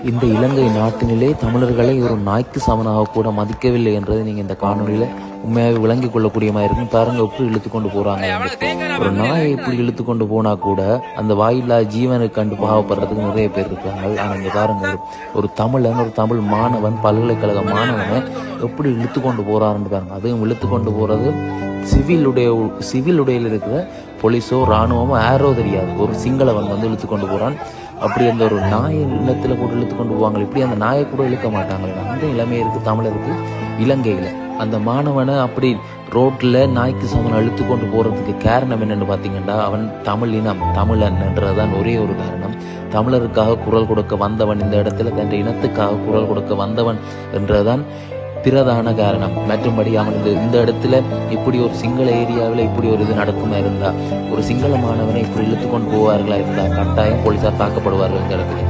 இந்த இலங்கை நாட்டினிலே தமிழர்களை ஒரு நாய்க்கு சமனாக கூட மதிக்கவில்லை என்றதை நீங்கள் இந்த காணொலியில் உண்மையாகவே விளங்கிக் கொள்ளக்கூடிய மாதிரி இருக்கும். பாருங்க எப்படி இழுத்து கொண்டு போகிறாங்க. ஒரு நாயை எப்படி இழுத்து கொண்டு போனால் கூட அந்த வாயில்லா ஜீவனுக்கு கண்டு பாவப்படுறதுக்கு நிறைய பேர் இருக்காங்க. ஆனால் இங்கே பாருங்க, ஒரு தமிழன், ஒரு தமிழ் மாணவன், பல்கலைக்கழக மாணவனை எப்படி இழுத்து கொண்டு போகிறாருன்னு பாருங்க. அதுவும் இழுத்து கொண்டு போகிறது சிவில் உடையில் இருக்கிற போலீஸோ இராணுவமோ யாரோ தெரியாது, ஒரு சிங்களவன் வந்து இழுத்து கொண்டு போகிறான். அப்படி அந்த ஒரு நாயை இல்லத்தில் கூட இழுத்து கொண்டு போவாங்க. இப்படி அந்த நாயை கூட இழுக்க மாட்டாங்க. அந்த நிலைமை இருக்குது தமிழருக்கு இலங்கையில். அந்த மாணவனை அப்படி ரோட்டில் நாய்க்கு சமன் இழுத்து கொண்டு போகிறதுக்கு காரணம் என்னென்னு பார்த்தீங்கன்னா, அவன் தமிழன் என்றதான் ஒரே ஒரு காரணம். தமிழருக்காக குரல் கொடுக்க வந்தவன், இந்த இடத்துல தன் இனத்துக்காக குரல் கொடுக்க வந்தவன் என்றதான் பிரதான காரணம். மற்றும்படி அவன் இந்த இடத்துல இப்படி ஒரு சிங்கள ஏரியாவில் இப்படி ஒரு இது நடக்குமா இருந்தா, ஒரு சிங்கள மாணவனை இப்படி இழுத்து கொண்டு போவார்களா இருந்தால் கட்டாயம் போலீஸார் தாக்கப்படுவார்கள். இந்த இடத்துல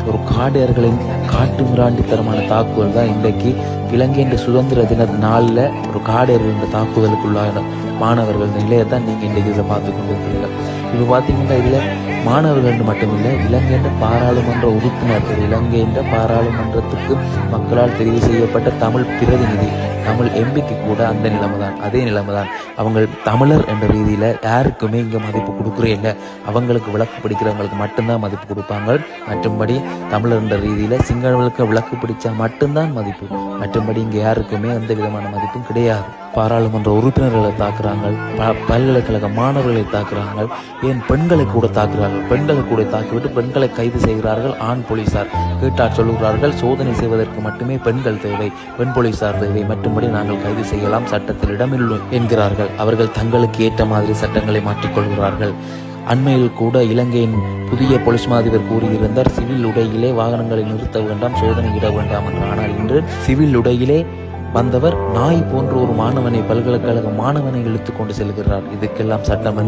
ஒரு காடையர்களின் காட்டு மிராண்டித்தனமான தாக்குதல் தான் இன்றைக்கு இலங்கையின் சுதந்திர தின நாளில் ஒரு காடையர்கள் தாக்குதலுக்குள்ளான மாணவர்கள் நிலையத்தான் நீங்கள் இன்றைக்கு இதில் பார்த்து கொண்டு இருக்கிறீர்கள். இப்போ பார்த்தீங்கன்னா இதில் மாணவர்கள் மட்டுமில்லை, இலங்கையின் பாராளுமன்ற உறுப்பினர், இலங்கையின் பாராளுமன்றத்துக்கு மக்களால் தெரிவு செய்யப்பட்ட தமிழ் பிரதிநிதி, தமிழ் எம்பிக்கு கூட அந்த நிலைமை தான், அதே நிலைமை தான். அவங்க தமிழர் என்ற ரீதியில் யாருக்குமே இங்கே மதிப்பு கொடுக்குறே இல்லை. அவங்களுக்கு விளக்கு பிடிக்கிறவங்களுக்கு மட்டும்தான் மதிப்பு கொடுப்பாங்க. மற்றும்படி தமிழர் என்ற ரீதியில் சிங்களவர்களுக்கு விளக்கு பிடிச்சா மட்டும்தான் மதிப்பு. மற்றும்படி இங்கே யாருக்குமே எந்த விதமான மதிப்பும் கிடையாது. பாராளுமன்ற உறுப்பினர்களை தாக்குறாங்க, பல்கலைக்கழக மாணவர்களை தாக்குறாங்க, ஏன் பெண்களை கூட தாக்குறார்கள். பெண்களை கூட தாக்கிவிட்டு பெண்களை கைது செய்கிறார்கள் ஆண் போலீசார். கேட்டால் சொல்கிறார்கள், சோதனை செய்வதற்கு மட்டுமே பெண்கள் தேவை, பெண் போலீசார் தேவை, மற்றும்படி நாங்கள் கைது செய்யலாம், சட்டத்தில் இடமில்லை என்கிறார்கள். அவர்கள் தங்களுக்கு ஏற்ற மாதிரி சட்டங்களை மாற்றிக்கொள்கிறார்கள். அண்மையில் கூட இலங்கையின் புதிய போலீஸ் மாதிபர் கூறியிருந்தார், சிவில் உடையிலே வாகனங்களை நிறுத்த வேண்டாம், சோதனை இட வேண்டாம் என்று. ஆனால் இன்று சிவில் உடையிலே வந்தவர் நாய் போன்ற ஒரு மாணவனை, பல்கலைக்கழக மாணவனை இழுத்து கொண்டு செல்கிறார். இதுக்கெல்லாம் சட்டம்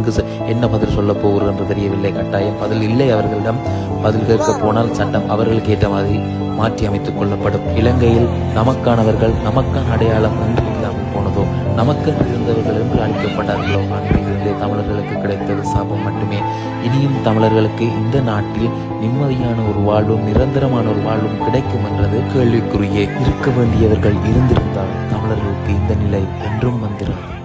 என்ன பதில் சொல்ல போகிறது என்று தெரியவில்லை. கட்டாயம் பதில் இல்லை. அவர்களிடம் பதில் கேட்க போனால் சட்டம் அவர்களுக்கு ஏற்ற மாதிரி மாற்றி அமைத்துக் கொள்ளப்படும். இலங்கையில் நமக்கானவர்கள், நமக்கான அடையாளம் நன்றி இல்லாமல் போனதோ, நமக்கு இருந்தவர்கள் என்று அழைக்கப்பட்டார்களோ, அன்றிலிருந்தே தமிழர்களுக்கு கிடைத்தது சாபம் மட்டுமே. இனியும் தமிழர்களுக்கு இந்த நாட்டில் நிம்மதியான ஒரு வாழ்வும் நிரந்தரமான ஒரு வாழ்வும் கிடைக்கும் என்றது கேள்விக்குறியே. இருக்க வேண்டியவர்கள் இருந்திருந்தால் தமிழர்களுக்கு இந்த நிலை என்றும் வந்திருக்கும்.